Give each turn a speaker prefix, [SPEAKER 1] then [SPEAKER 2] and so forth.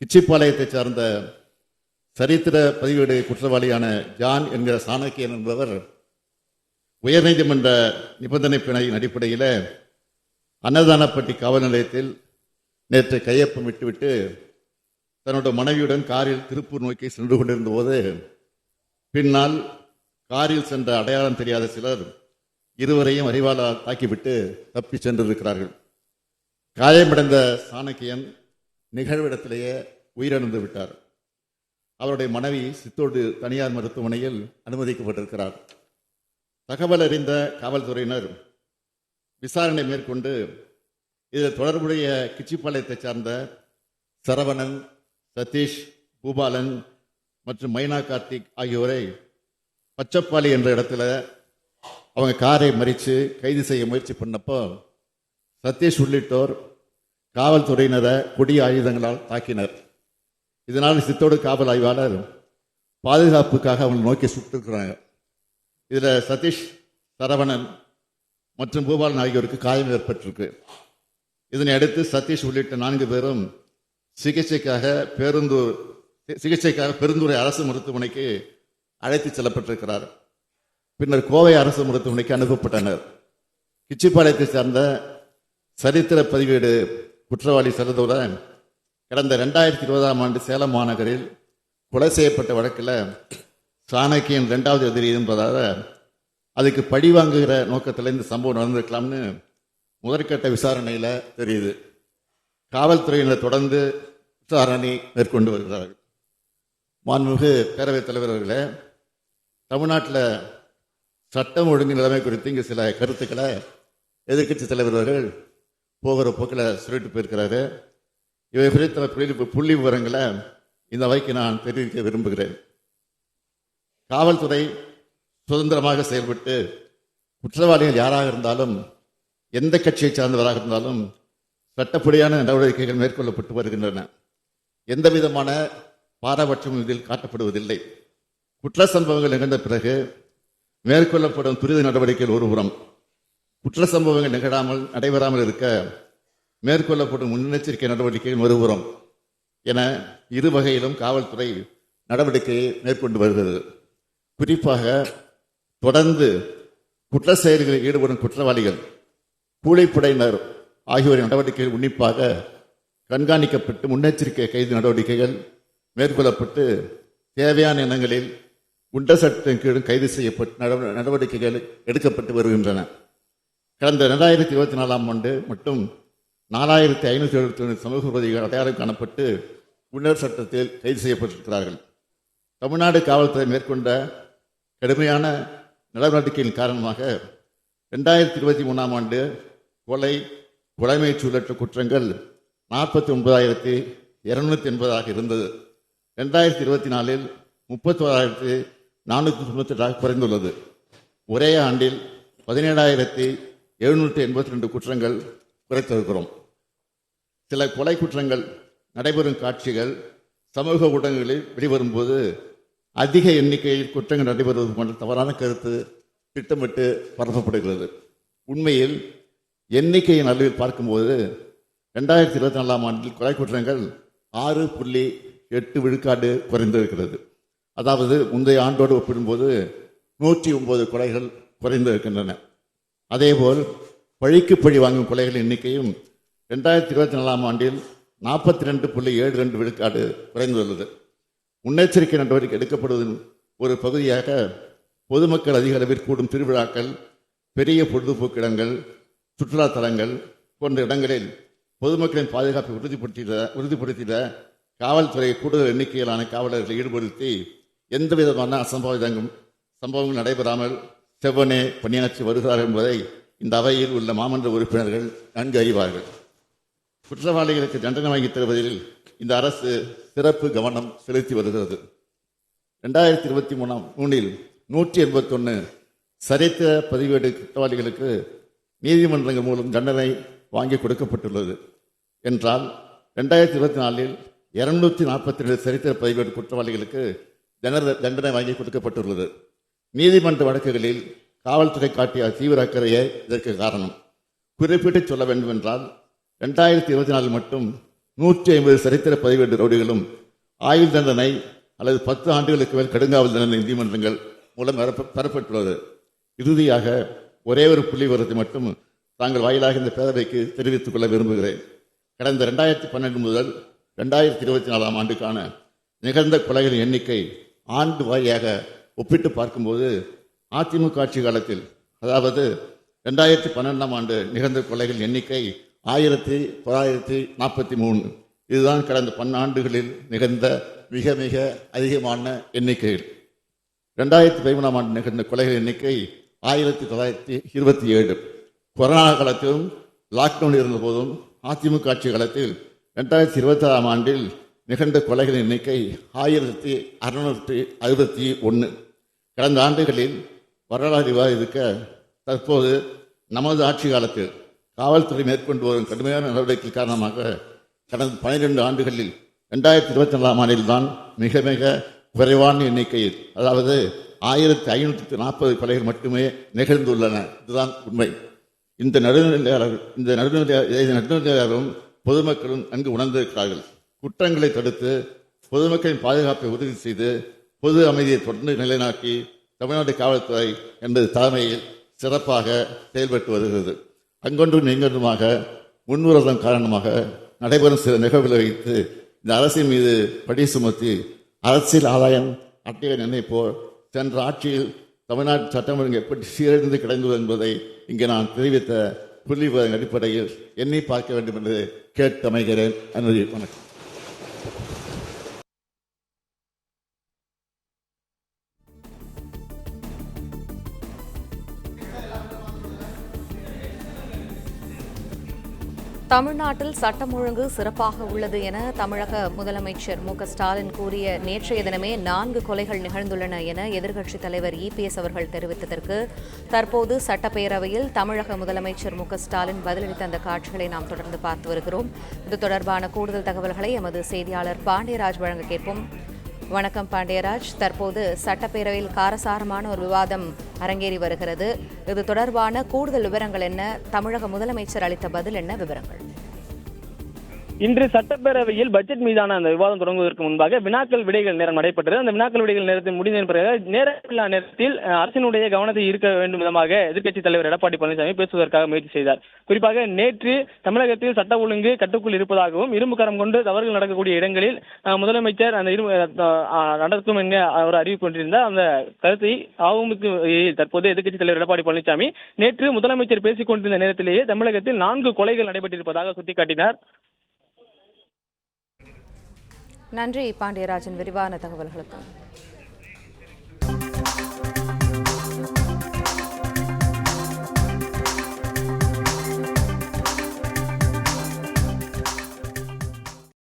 [SPEAKER 1] கிச்சிப்பாளையத்தைச் சார்ந்த சரித்திர பதிவேடு குற்றவாளியான ஜான் என்கிற சாணக்கியன் என்பவர் உயர்நீதிமன்ற நிபந்தனை பிணையின் அடிப்படையில் அன்னதானப்பட்டி காவல் நிலையத்தில் நேற்று கையொப்பம் விட்டுவிட்டு தன்னோட மனைவியுடன் காரில் திருப்பூர் நோக்கி சென்று கொண்டிருந்த போது பின்னால் காரில் சென்ற அடையாளம் தெரியாத சிலர் இருவரையும் அறிவாளால் தாக்கிவிட்டு தப்பி சென்றிருக்கிறார்கள். காயமடைந்த சாணக்கியன் நிகழ்விடத்திலேயே உயிரிழந்து விட்டார். அவருடைய மனைவி சித்தோடு தனியார் மருத்துவமனையில் அனுமதிக்கப்பட்டிருக்கிறார். தகவல் அறிந்த காவல்துறையினர் விசாரணை மேற்கொண்டு இதில் தொடர்புடைய கிச்சிப்பாளையத்தை சார்ந்த சரவணன், சதீஷ், பூபாலன் மற்றும் மைனா கார்த்திக் ஆகியோரை பச்சப்பாளி என்ற இடத்துல அவங்க காரை மறித்து கைது செய்ய முயற்சி பண்ணப்போ சதீஷ் உள்ளிட்டோர் காவல்துறையினரை கொடிய ஆயுதங்களால் தாக்கினர். இதனால் சித்தோடு காவல் ஆய்வாளர் பாதுகாப்புக்காக அவங்களை நோக்கி சுட்டிருக்கிறாங்க. இதில் சதீஷ், சரவணன் மற்றும் பூபாலன் ஆகியோருக்கு காயம் ஏற்பட்டிருக்கு. இதனை அடுத்து சதீஷ் உள்ளிட்ட 4 பேரும் சிகிச்சைக்காக பெருந்துறை அரசு மருத்துவமனைக்கு அழைத்து செல்லப்பட்டிருக்கிறார். பின்னர் கோவை அரசு மருத்துவமனைக்கு அனுப்பப்பட்டனர். கிச்சிப்பாளையத்தை சார்ந்த சரித்திர பதிவேடு குற்றவாளி செல்லதுடன் கடந்த 2020ஆம் ஆண்டு சேலம் மாநகரில் கொலை செய்யப்பட்ட வழக்கில் சாணக்கியன் 2வது எதிரி என்பதாக அதுக்கு பழி வாங்குகிற நோக்கத்தில் இந்த சம்பவம் நடந்திருக்கலாம்னு முதற்கட்ட விசாரணையில் தெரியுது. காவல்துறையினர் தொடர்ந்து விசாரணை மேற்கொண்டு வருகிறார்கள். மாண்புமிகு பேரவைத் தலைவர் அவர்களே, தமிழ்நாட்டில் சட்டம் ஒழுங்கு நிலைமை குறித்து இங்கே சில கருத்துக்களை எதிர்க்கட்சி தலைவர் அவர்கள் போகிற போக்கில் சொல்லிட்டு போயிருக்கிறாரு. இவை குறித்த புள்ளி விவரங்களை இந்த அவைக்கு நான் தெரிவிக்க விரும்புகிறேன். காவல்துறை சுதந்திரமாக செயல்பட்டு குற்றவாளிகள் யாராக இருந்தாலும் எந்த கட்சியை சார்ந்தவராக இருந்தாலும் சட்டப்படியான நடவடிக்கைகள் மேற்கொள்ளப்பட்டு வருகின்றன. எந்த விதமான பாரபட்சமும் இதில் காட்டப்படுவதில்லை. குற்ற சம்பவங்கள் நிகழ்ந்த பிறகு மேற்கொள்ளப்படும் துரித நடவடிக்கைகள் ஒருபுறம், குற்ற சம்பவங்கள் நடைபெறாமல் இருக்க மேற்கொள்ளப்படும் முன்னெச்சரிக்கை நடவடிக்கைகள் மறுபுறம் என இரு வகையிலும் காவல்துறை நடவடிக்கையை மேற்கொண்டு வருகிறது. குறிப்பாக தொடர்ந்து குற்ற செயல்களில் ஈடுபடும் குற்றவாளிகள், கூலிப்படையினர் ஆகியோரின் நடவடிக்கைகள் உன்னிப்பாக கண்காணிக்கப்பட்டு முன்னெச்சரிக்கை கைது நடவடிக்கைகள் மேற்கொள்ளப்பட்டு தேவையான இனங்களில் குண்ட சட்டத்தின் கீழும் கைது செய்யப்பட்டு நடவடிக்கைகள் எடுக்கப்பட்டு வருகின்றன. கடந்த 2024ஆம் ஆண்டு மட்டும் 4571 சமூக விரோதிகள் அடையாளம் காணப்பட்டு குண்டர் சட்டத்தில் கைது செய்யப்பட்டிருக்கிறார்கள். தமிழ்நாடு காவல்துறை மேற்கொண்ட கடுமையான நடவடிக்கையின் காரணமாக 2023ஆம் ஆண்டு கொலை, கொலைமை சூழற்ற குற்றங்கள் 49,280 இருந்தது. 2024இல் 31,498 குறைந்துள்ளது. ஒரே ஆண்டில் 17,782 குற்றங்கள் குறைத்திருக்கிறோம். சில கொலை குற்றங்கள் நடைபெறும் காட்சிகள் சமூக ஊடகங்களில் வெளிவரும்போது அதிக எண்ணிக்கையில் குற்றங்கள் நடைபெறுவது போன்ற தவறான கருத்து திட்டமிட்டு பரப்பப்படுகிறது. உண்மையில் எண்ணிக்கையின் அளவில் பார்க்கும்போது 2024ஆம் ஆண்டில் கொலை குற்றங்கள் 6.8 விழுக்காடு குறைந்திருக்கிறது. அதாவது முந்தைய ஆண்டோடு ஒப்பிடும்போது 109 கொலைகள் குறைந்திருக்கின்றன. அதேபோல் பழிக்கு பழி வாங்கும் கொலைகளின் எண்ணிக்கையும் 2024ஆம் ஆண்டில் 42.72 விழுக்காடு குறைந்துள்ளது. முன்னெச்சரிக்கை நடவடிக்கை எடுக்கப்படுவதன் ஒரு பகுதியாக பொதுமக்கள் அதிக அளவில் கூடும் திருவிழாக்கள், பெரிய பொழுதுபோக்கு இடங்கள், சுற்றுலா தலங்கள் போன்ற இடங்களில் பொதுமக்களின் பாதுகாப்பை உறுதிப்படுத்திட காவல்துறை கூடுதல் எண்ணிக்கையிலான காவலர்களை ஈடுபடுத்தி எந்த விதமான சம்பவங்கள் நடைபெறாமல் செவ்வனே பணியாற்றி வருகிறார்கள் என்பதை இந்த அவையில் உள்ள மாமன்ற உறுப்பினர்கள் நன்கு அறிவார்கள். குற்றவாளிகளுக்கு தண்டனை வாங்கி தருவதில் இந்த அரசு சிறப்பு கவனம் செலுத்தி வருகிறது. 2023இல் 181 சரித்திர பதிவேடு குற்றவாளிகளுக்கு நீதிமன்றங்கள் மூலம் தண்டனை வாங்கி கொடுக்கப்பட்டுள்ளது என்றால் 2024இல் 242 சரித்திர பதிவேடு குற்றவாளிகளுக்கு தண்டனை வாங்கி கொடுக்கப்பட்டுள்ளது. நீதிமன்ற வழக்குகளில் காவல்துறை காட்டிய தீவிர அக்கறையே இதற்கு காரணம். குறிப்பிட்டு சொல்ல வேண்டும் என்றால் 2024 மட்டும் 150 சரித்திர பதிவேடு ரவுடிகளும் ஆயுள் தண்டனை அல்லது 10 ஆண்டுகளுக்கு மேல் கடுங்காவல் தண்டனை நீதிமன்றங்கள் மூலம் பெறப்பட்டுள்ளது. இறுதியாக ஒரே ஒரு புள்ளி விவரத்தை மட்டும் தாங்கள் வாயிலாக இந்த பேரவைக்கு தெரிவித்துக் கொள்ள விரும்புகிறேன். கடந்த 2012 முதல் 2024 ஆண்டுக்கான நிகழ்ந்த கொலைகளின் எண்ணிக்கை ஆண்டு வாரியாக ஒப்பிட்டு பார்க்கும்போது அதிமுக ஆட்சி காலத்தில், அதாவது 2012 ஆண்டு நிகழ்ந்த கொலைகள் எண்ணிக்கை 1943. இதுதான் கடந்த 10 ஆண்டுகளில் நிகழ்ந்த மிக மிக அதிகமான எண்ணிக்கைகள். 2013 ஆண்டு நிகழ்ந்த கொலைகள் எண்ணிக்கை 1927. கொரோனா காலத்திலும் லாக்டவுன் இருந்த போதும் அதிமுக ஆட்சி காலத்தில் 2026 ஆண்டில் நிகழ்ந்த கொலைகளின் எண்ணிக்கை 1661. கடந்த ஆண்டுகளில் வரலாறு விவாதிக்க தற்போது நமது ஆட்சி காலத்தில் காவல்துறை மேற்கொண்டு வரும் கடுமையான நடவடிக்கை காரணமாக கடந்த 12 ஆண்டுகளில் 2024 ஆண்டில் தான் மிக மிக குறைவான எண்ணிக்கையில், அதாவது 1540 கொலைகள் மட்டுமே நிகழ்ந்துள்ளன. இதுதான் உண்மை. இந்த நடுநிலையாளரும் பொதுமக்களும் நன்கு உணர்ந்திருக்கிறார்கள். குற்றங்களை தடுத்து பொதுமக்களின் பாதுகாப்பை உறுதி செய்து பொது அமைதியை தொடர்ந்து நிலைநாட்டி தமிழ்நாடு காவல்துறை என்பது தலைமையில் சிறப்பாக செயல்பட்டு வருகிறது. அங்கொன்றும் இங்கொன்றுமாக முன்விரோதம் காரணமாக நடைபெறும் சில நிகழ்வுகளை வைத்து இந்த அரசின் மீது படி சுமத்தி அரசியல் ஆதாயம் அட்டைய நினைப்போர் சென்ற ஆட்சியில் தமிழ்நாட்டு சட்டம் ஒழுங்கு எப்படி சீரழிந்து கிடந்தது என்பதை இங்கே நான் தெரிவித்த புள்ளி விவர அடிப்படையில் எண்ணி பார்க்க வேண்டும் என்று கேட்டு அமைகிறேன். நன்றி, வணக்கம்.
[SPEAKER 2] தமிழ்நாட்டில் சட்டம் ஒழுங்கு சிறப்பாக உள்ளது என தமிழக முதலமைச்சர் மு.க.ஸ்டாலின் கூறிய நேற்றைய தினமே 4 கொலைகள் நிகழ்ந்துள்ளன என எதிர்க்கட்சித் தலைவர் இபிஎஸ் அவர்கள் தெரிவித்ததற்கு தற்போது சட்டப்பேரவையில் தமிழக முதலமைச்சர் மு.க.ஸ்டாலின் பதிலளித்த அந்த காட்சிகளை நாம் தொடர்ந்து பார்த்து வருகிறோம். இது தொடர்பான கூடுதல் தகவல்களை எமது செய்தியாளர் பாண்டியராஜ் வழங்க கேட்போம். வணக்கம் பாண்டியராஜ். தற்போது சட்டப்பேரவையில் காரசாரமான ஒரு விவாதம் அரங்கேறி வருகிறது. இது தொடர்பான கூடுதல் விவரங்கள் என்ன? தமிழக முதலமைச்சர் அளித்த பதில் என்ன? விவரங்கள்.
[SPEAKER 3] இன்று சட்டப்பேரவையில் பட்ஜெட் மீதான அந்த விவாதம் தொடங்குவதற்கு முன்பாக வினாக்கள் விடைகள் நேரம் நடைபெற்றது. அந்த வினாக்கள் விடைகள் நேரத்தில் முடிந்த பிறகு நேரமில்லா நேரத்தில் அரசினுடைய கவனத்தை ஈர்க்க வேண்டும் விதமாக எதிர்க்கட்சித் தலைவர் எடப்பாடி பழனிசாமி பேசுவதற்காக முயற்சி செய்தார். குறிப்பாக நேற்று தமிழகத்தில் சட்ட ஒழுங்கு கட்டுக்குள் இருப்பதாகவும் இரும்பு கரம் கொண்டு தவறுகள் நடக்கக்கூடிய இடங்களில் முதலமைச்சர் அந்த நடக்கும் என அவர் அறிவிப்பு கொண்டிருந்தார். அந்த கருத்தை தற்போது எதிர்க்கட்சித் தலைவர் எடப்பாடி பழனிசாமி நேற்று முதலமைச்சர் பேசிக் கொண்டிருந்த நேரத்திலேயே தமிழகத்தில் 4 கொலைகள் நடைபெற்றிருப்பதாக சுட்டிக்காட்டினார்.
[SPEAKER 2] நன்றி பாண்டியராஜன் விரிவான தகவல்களுக்கு.